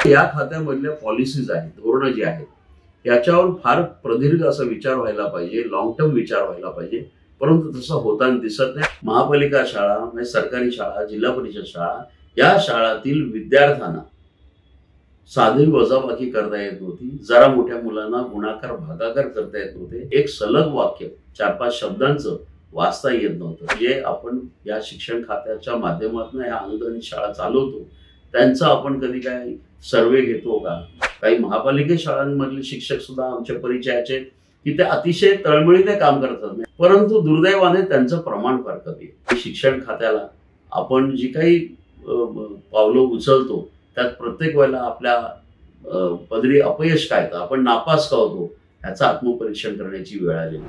या खात्यामधल्या पॉलिसीज आहेत, धोरणं जी आहेत याच्यावर फार प्रदीर्घ असा विचार व्हायला पाहिजे, लॉंग टर्म विचार व्हायला पाहिजे, परंतु तसं होताना दिसत नाही। महापालिका शाळा म्हणजे सरकारी शाळा, जिल्हा परिषद शाळा या शाळातील विद्यार्थ्यांना साधी वजाबाकी करता येत नव्हती, जरा मोठ्या मुलांना गुणाकार भागाकार करता येत नव्हते, एक सलग वाक्य 4-5 शब्दांचं वाचता येत नव्हतं। जे आपण या शिक्षण खात्याच्या माध्यमातून या अनुदानित शाळा चालवतो त्यांचा आपण कधी काय सर्वे घेतो का? काही महापालिका शाळांमधले शिक्षक सुद्धा आमच्या परिचयाचे की ते अतिशय तळमळीने काम करतात, परंतु दुर्दैवाने त्यांचं प्रमाण फार कमी आहे। शिक्षण खात्याला आपण जी काही पावलं उचलतो त्यात प्रत्येक वेळेला आपल्या पदरी अपयश काय तर आपण नापास का होतो याचं आत्मपरीक्षण करण्याची वेळ आलेली।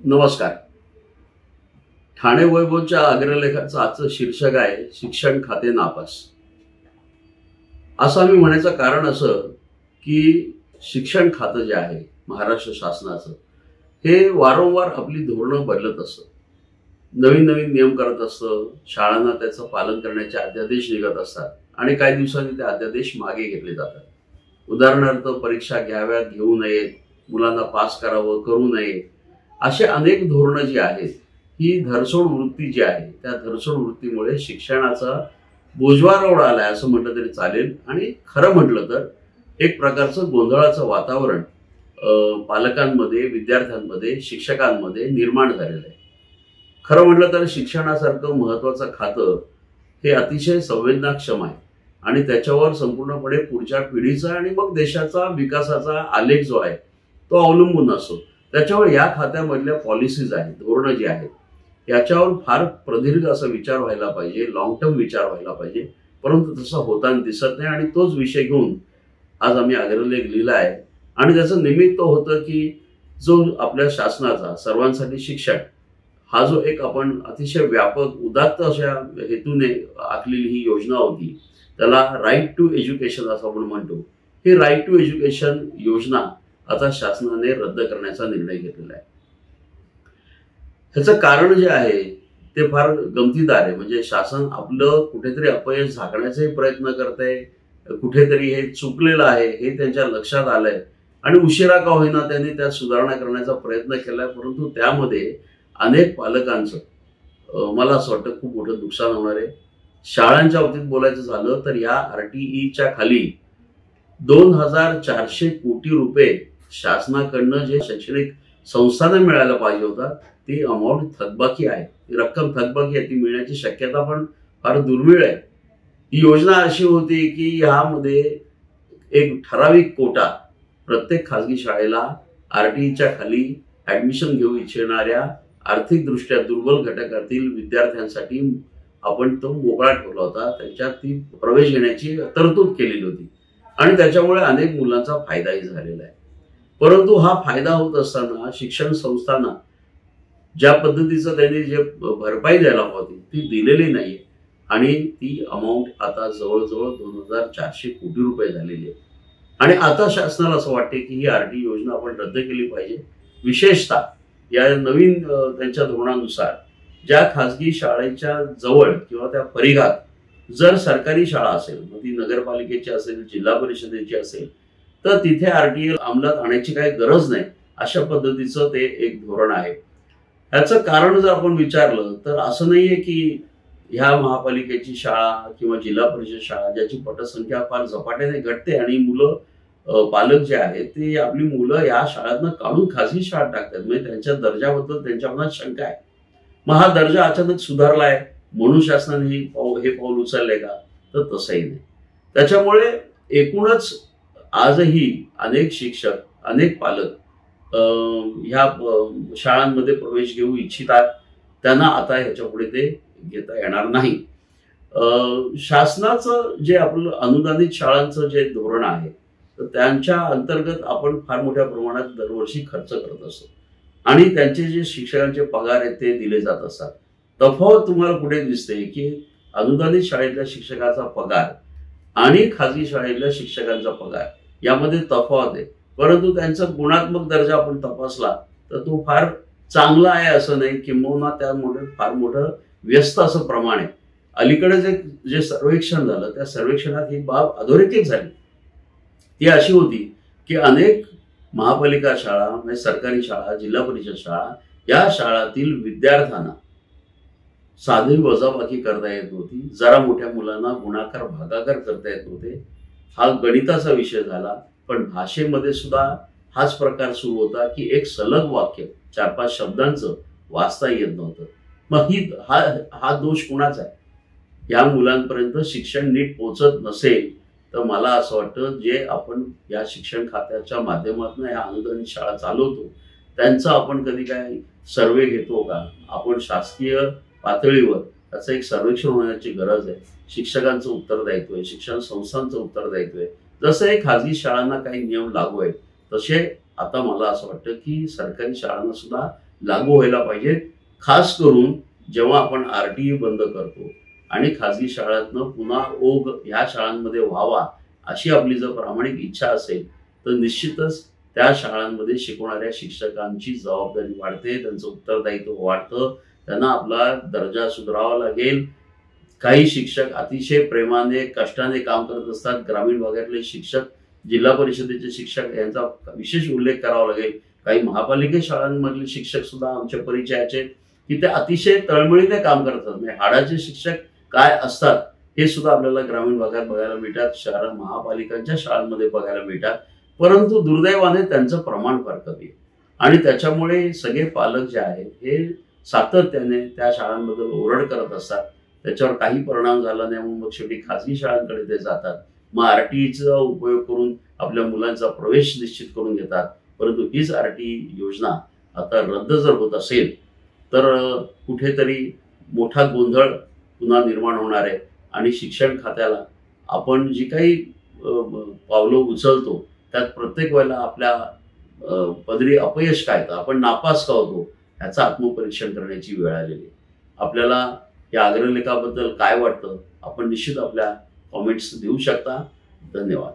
नमस्कार। ठाणे वैभवच्या अग्रलेखाचं आजचं शीर्षक आहे शिक्षण खाते नापास। असं आम्ही म्हणायचं कारण असं की शिक्षण खातं जे आहे महाराष्ट्र शासनाचं हे वारंवार आपली धोरणं बदलत असतं, नवीन नवीन नियम करत असतं, शाळांना त्याचं पालन करण्याचे अध्यादेश निघत असतात आणि काही दिवसांनी ते अध्यादेश मागे घेतले जातात। उदाहरणार्थ परीक्षा घ्याव्यात, घेऊ नयेत, मुलांना पास करावं, करू नये, असे अनेक धोरणं जी आहेत ही धरसोड वृत्ती जी आहे त्या धरसोड वृत्तीमुळे शिक्षणाचा बोजवार आलाय असं म्हटलं तरी चालेल। आणि खरं म्हटलं तर एक प्रकारचं गोंधळाचं वातावरण पालकांमध्ये, विद्यार्थ्यांमध्ये, शिक्षकांमध्ये निर्माण झालेलं आहे। खरं म्हटलं तर शिक्षणासारखं महत्वाचं खातं हे अतिशय संवेदनाक्षम आहे आणि त्याच्यावर संपूर्णपणे पुढच्या पिढीचा आणि मग देशाचा विकासाचा आलेख जो आहे तो अवलंबून असतो। त्याच्यावर या खात्यामधल्या पॉलिसीज आहेत, धोरणं जी आहेत याच्यावर फार प्रदीर्घ असा विचार व्हायला पाहिजे, लॉंग टर्म विचार व्हायला पाहिजे, परंतु तसं होताना दिसत नाही। आणि तोच विषय घेऊन आज आम्ही अग्रलेख लिहिला आहे आणि त्याचं निमित्त होतं की जो आपल्या शासनाचा सर्वांसाठी शिक्षण हा जो एक आपण अतिशय व्यापक उदात्त अशा हेतूने आखलेली ही योजना होती, त्याला राईट टू एज्युकेशन असं आपण म्हणतो, ही राईट टू एज्युकेशन योजना आता शासनाने रद्द करण्याचा निर्णय घेतलेला आहे। ह्याचं कारण जे आहे ते फार गमतीदार आहे। म्हणजे शासन आपलं कुठेतरी अपयश झाकण्याचाही प्रयत्न करतंय, कुठेतरी हे चुकलेलं आहे हे त्यांच्या लक्षात आलंय आणि उशिरा का होईना त्यांनी त्यात सुधारणा करण्याचा प्रयत्न केलाय, परंतु त्यामध्ये अनेक पालकांचं मला असं वाटतं खूप मोठं नुकसान होणार आहे। शाळांच्या बाबतीत बोलायचं झालं तर या RTEच्या खाली 2400 कोटी रुपये शासनाकडनं जे शैक्षणिक संस्थांना मिळायला पाहिजे होता ती अमाऊंट थकबाकी आहे, ती रक्कम थकबाकी आहे, ती मिळण्याची शक्यता पण फार दुर्मिळ आहे। ही योजना अशी होती की ह्यामध्ये एक ठराविक कोटा प्रत्येक खासगी शाळेला RTEच्या खाली ऍडमिशन घेऊ इच्छिणाऱ्या आर्थिकदृष्ट्या दुर्बल घटकातील विद्यार्थ्यांसाठी आपण तो मोकळा ठेवला होता, त्याच्यात ती प्रवेश घेण्याची तरतूद केलेली होती आणि त्याच्यामुळे अनेक मुलांचा फायदाही झालेला आहे। परंतु हा फायदा होत असताना शिक्षण संस्थांना ज्या पद्धतीचं त्यांनी जे भरपाई द्यायला हवी ती दिलेली नाहीये आणि ती अमाऊंट आता जवळजवळ 2400 कोटी रुपये झालेली आहे। आणि आता शासनाला असं वाटते की ही RTE योजना आपण रद्द केली पाहिजे। विशेषतः या नवीन त्यांच्या धोरणानुसार ज्या खासगी शाळेच्या जवळ किंवा त्या परिघात जर सरकारी शाळा असेल, मग ती नगरपालिकेची असेल, जिल्हा परिषदेची असेल, तर तिथे RTE अंमलात आणायची काही गरज नाही, अशा पद्धतीचं ते एक धोरण आहे। ह्याचं कारण जर आपण विचारलं तर असं नाहीये की ह्या महापालिकेची शाळा किंवा जिल्हा परिषद शाळा ज्याची पटसंख्या फार झपाट्याने घटते आणि मुलं पालक जे आहेत ते आपली मुलं या शाळांना काढून खासगी शाळेत टाकतात, म्हणजे त्यांच्या दर्जाबद्दल त्यांच्या मनात शंका आहे। मग हा दर्जा अचानक सुधारलाय म्हणून शासनाने हे पाऊल उचललंय का? तर तसंही नाही। त्याच्यामुळे एकूणच आजही अनेक शिक्षक, अनेक पालक ह्या शाळांमध्ये प्रवेश घेऊ इच्छितात, त्यांना आता ह्याच्या पुढे ते घेता येणार नाही। शासनाचं जे आपलं अनुदानित शाळांचं जे धोरण आहे तर त्यांच्या अंतर्गत आपण फार मोठ्या प्रमाणात दरवर्षी खर्च करत असतो आणि त्यांचे जे शिक्षकांचे पगार आहेत ते दिले जात असतात। तफावत तुम्हाला कुठे दिसते की अनुदानित शाळेतल्या शिक्षकाचा पगार आणि खाजगी शाळेतल्या शिक्षकांचा पगार यामध्ये तफावत आहे, परंतु त्यांचा गुणात्मक दर्जा आपण तपासला तर तो फार चांगला आहे असं नाही, किंबहुना त्यामुळे फार मोठं व्यस्त असं प्रमाण आहे। अलीकडेच एक जे सर्वेक्षण झालं त्या सर्वेक्षणात ही बाब अधोरेखित झाली. ती अशी होती की अनेक महापालिका शाळा म्हणजे सरकारी शाळा, जिल्हा परिषद शाळा, या शाळातील विद्यार्थ्यांना साधी वजाबाकी करता येत नव्हती. जरा मोठ्या मुलांना गुणाकार भागाकार करता येत नव्हते. हा गणिताचा विषय झाला. पण भाषेमध्ये सुद्धा हाच प्रकार सुरू होता की एक सलग वाक्य 4-5 शब्दांचं वाचता येत नव्हतं. मग हा दोष कुणाचा आहे? या मुलांपर्यंत शिक्षण नीट पोहोचत नसेल तर मला असं वाटतं जे आपण या शिक्षण खात्याच्या माध्यमातून या अनुदानित शाळा चालवतो त्यांचं आपण कधी काय सर्वे घेतो का? आपण शासकीय पातळीवर त्याचं एक सर्वेक्षण होण्याची गरज आहे. शिक्षकांचं उत्तरदायित्व आहे, शिक्षण संस्थांचं उत्तरदायित्व आहे. जसं हे खाजगी शाळांना काही नियम लागू आहेत तसे आता मला असं वाटतं की सरकारी शाळांना सुद्धा लागू व्हायला पाहिजेत. खास करून जेव्हा आपण RTE बंद करतो आणि खाजगी शाळांतनं पुन्हा ओघ ह्या शाळांमध्ये व्हावा अशी आपली जर प्रामाणिक इच्छा असेल तर निश्चितच त्या शाळांमध्ये शिकवणाऱ्या शिक्षकांची जबाबदारी वाढते, त्यांचं उत्तरदायित्व वाढतं, त्यांना आपला दर्जा सुधारावा लागेल. काही शिक्षक अतिशय प्रेमाने कष्टाने काम करत असतात. ग्रामीण भागातले शिक्षक, जिल्हा परिषदेचे शिक्षक यांचा विशेष उल्लेख करावा लागेल. काही महापालिका शाळांमधले शिक्षक सुद्धा आमच्या परिचयाचे की ते अतिशय तळमळीने काम करतात. म्हणजे हाडाचे शिक्षक काय असतात हे सुद्धा आपल्याला ग्रामीण भागात बघायला मिळतात, शहर महापालिकांच्या शाळांमध्ये बघायला मिळतात. परंतु दुर्दैवाने त्यांचं प्रमाण फार कमी आहे आणि त्याच्यामुळे सगळे पालक जे आहेत हे सातत्याने त्या शाळांबद्दल ओरड करत असतात. त्याच्यावर काही परिणाम झाला नाही म्हणून मग शेवटी खाजगी शाळांकडे ते जातात. मग RTEचा उपयोग करून आपल्या मुलांचा प्रवेश निश्चित करून घेतात. परंतु हीच RTE योजना आता रद्द जर होत असेल तर कुठेतरी मोठा गोंधळ पुन्हा निर्माण होणार आहे आणि शिक्षण खात्याला आपण जी काही पावलं उचलतो त्यात प्रत्येक वेळेला आपल्या पदरी अपयश काय तर आपण नापास का होतो याचं आत्मपरीक्षण करण्याची वेळ आलेली आहे. आपल्याला या अग्रलेखाबद्दल काय वाटतं आपण निश्चित आपल्या कॉमेंट्स देऊ शकता. धन्यवाद.